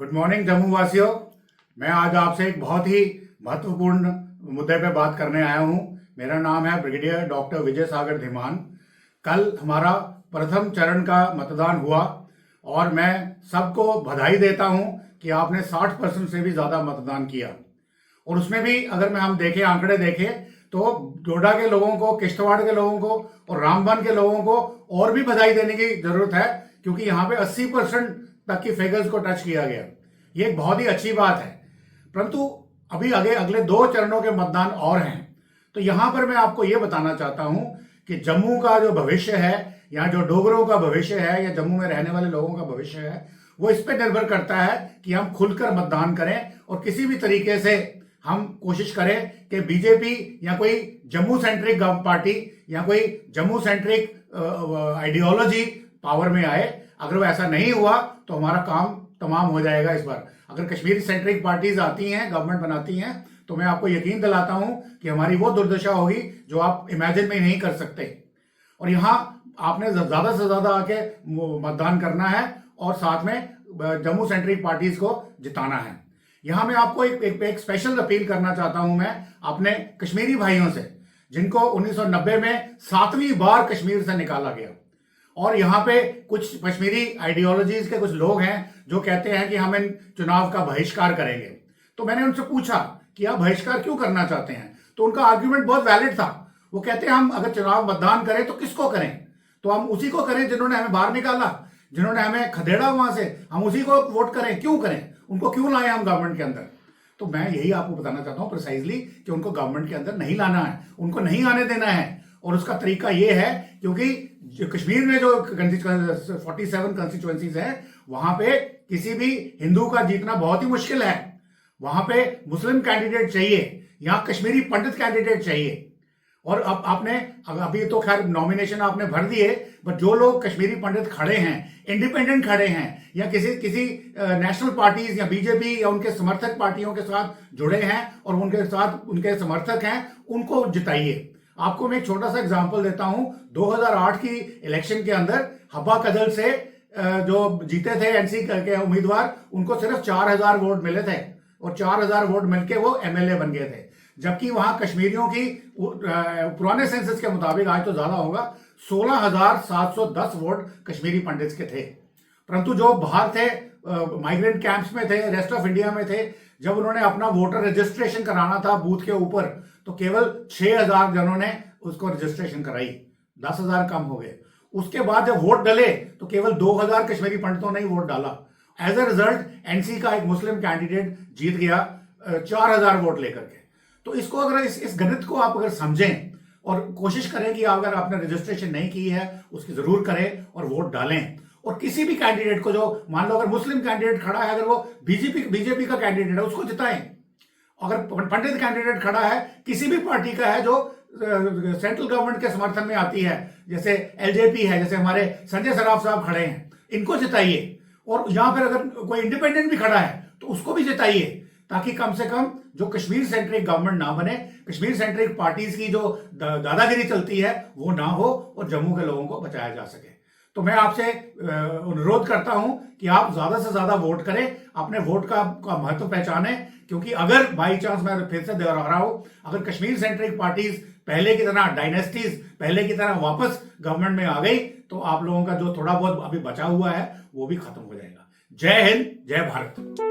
Good morning Jammu वासियों। मैं आज आपसे एक बहुत ही महत्वपूर्ण मुद्दे पे बात करने आया हूं। मेरा नाम है ब्रिगेडियर डॉक्टर विजय सागर धीमान। कल हमारा प्रथम चरण का मतदान हुआ और मैं सबको बधाई देता हूं कि आपने 60% से भी ज़्यादा मतदान किया। और उसमें भी अगर हम देखें, आंकड़े देखें तो डोडा के लोगों को, किश्तवाड़ के लोगों को और रामबन के लोगों को और भी बधाई देने की जरूरत है, क्योंकि यहाँ पे 80% तक की फिगर्स को टच किया गया। ये एक बहुत ही अच्छी बात है। परंतु अभी आगे अगले 2 चरणों के मतदान और हैं। तो यहां पर मैं आपको ये बताना चाहता हूं कि जम्मू का जो भविष्य है, या जो डोगरों का भविष्य है, या जम्मू में रहने वाले लोगों का भविष्य है, वो इस पर निर्भर करता है कि हम खुलकर मतदान करें और किसी भी तरीके से हम कोशिश करें कि बीजेपी या कोई जम्मू सेंट्रिक पार्टी या कोई जम्मू सेंट्रिक आइडियोलॉजी पावर में आए। अगर वो ऐसा नहीं हुआ तो हमारा काम तमाम हो जाएगा इस बार। अगर कश्मीर सेंट्रिक पार्टीज आती हैं, गवर्नमेंट बनाती हैं, तो मैं आपको यकीन दिलाता हूं कि हमारी वो दुर्दशा होगी जो आप इमेजिन में नहीं कर सकते। और यहां आपने ज्यादा से ज्यादा आके मतदान करना है और साथ में जम्मू सेंट्रिक पार्टीज को जिताना है। यहां मैं आपको एक स्पेशल अपील करना चाहता हूं, मैं अपने कश्मीरी भाइयों से, जिनको 1990 में 7वीं बार कश्मीर से निकाला गया। और यहाँ पे कुछ कश्मीरी आइडियोलॉजीज के कुछ लोग हैं जो कहते हैं कि हम इन चुनाव का बहिष्कार करेंगे। तो मैंने उनसे पूछा कि आप बहिष्कार क्यों करना चाहते हैं, तो उनका आर्ग्यूमेंट बहुत वैलिड था। वो कहते हैं हम अगर चुनाव मतदान करें तो किसको करें, तो हम उसी को करें जिन्होंने हमें बाहर निकाला, जिन्होंने हमें खदेड़ा वहां से, हम उसी को वोट करें। क्यों करें, उनको क्यों लाए हम गवर्नमेंट के अंदर। तो मैं यही आपको बताना चाहता हूं प्रिसाइजली कि उनको गवर्नमेंट के अंदर नहीं लाना है, उनको नहीं आने देना है। और उसका तरीका यह है, क्योंकि कश्मीर में जो 47 कंस्टिट्यूएंसीज हैं, वहां पे किसी भी हिंदू का जीतना बहुत ही मुश्किल है। वहां पे मुस्लिम कैंडिडेट चाहिए, यहां कश्मीरी पंडित कैंडिडेट चाहिए। और अब आपने अभी तो खैर नॉमिनेशन आपने भर दिए, बट जो लोग कश्मीरी पंडित खड़े हैं, इंडिपेंडेंट खड़े हैं, या किसी नेशनल पार्टीज या बीजेपी या उनके समर्थक पार्टियों के साथ जुड़े हैं और उनके साथ उनके समर्थक हैं, उनको जिताइए। आपको मैं एक छोटा सा एग्जांपल देता हूं। 2008 की इलेक्शन के अंदर हब्बा कदल से जो जीते थे एनसी के उम्मीदवार, उनको सिर्फ 4000 वोट मिले थे और 4000 वोट मिलके वो एमएलए बन गए थे। जबकि वहां कश्मीरियों की पुराने सेंसस के मुताबिक, आज तो ज्यादा होगा, 16,710 वोट कश्मीरी पंडित के थे। परंतु जो बाहर थे, माइग्रेंट कैंप्स में थे, रेस्ट ऑफ इंडिया में थे, जब उन्होंने अपना वोटर रजिस्ट्रेशन कराना था बूथ के ऊपर, तो केवल 6000 जनों ने उसको रजिस्ट्रेशन कराई, 10,000 कम हो गए। उसके बाद जब वोट डले तो केवल 2000 कश्मीरी पंडितों ने ही वोट डाला। एज ए रिजल्ट एनसी का एक मुस्लिम कैंडिडेट जीत गया 4000 वोट लेकर के। तो इसको अगर इस गणित को आप अगर समझें और कोशिश करें कि अगर आपने रजिस्ट्रेशन नहीं की है उसकी जरूर करें और वोट डालें। और किसी भी कैंडिडेट को, जो मान लो अगर मुस्लिम कैंडिडेट खड़ा है, अगर वो बीजेपी का कैंडिडेट है, उसको जिताएं। अगर पंडित कैंडिडेट खड़ा है, किसी भी पार्टी का है जो सेंट्रल गवर्नमेंट के समर्थन में आती है, जैसे एलजेपी है, जैसे हमारे संजय सराफ साहब खड़े हैं, इनको जिताइए। और यहां पर अगर कोई इंडिपेंडेंट भी खड़ा है तो उसको भी जिताइए, ताकि कम से कम जो कश्मीर सेंट्रिक गवर्नमेंट ना बने, कश्मीर सेंट्रिक पार्टीज की जो दादागिरी चलती है वो ना हो और जम्मू के लोगों को बचाया जा सके। तो मैं आपसे अनुरोध करता हूं कि आप ज्यादा से ज्यादा वोट करें, अपने वोट का महत्व पहचानें। क्योंकि अगर बाई चांस, मैं फिर से दोहरा रहा हूं, अगर कश्मीर सेंट्रिक पार्टीज पहले की तरह, डायनेस्टीज पहले की तरह वापस गवर्नमेंट में आ गई, तो आप लोगों का जो थोड़ा बहुत अभी बचा हुआ है वो भी खत्म हो जाएगा। जय हिंद, जय भारत।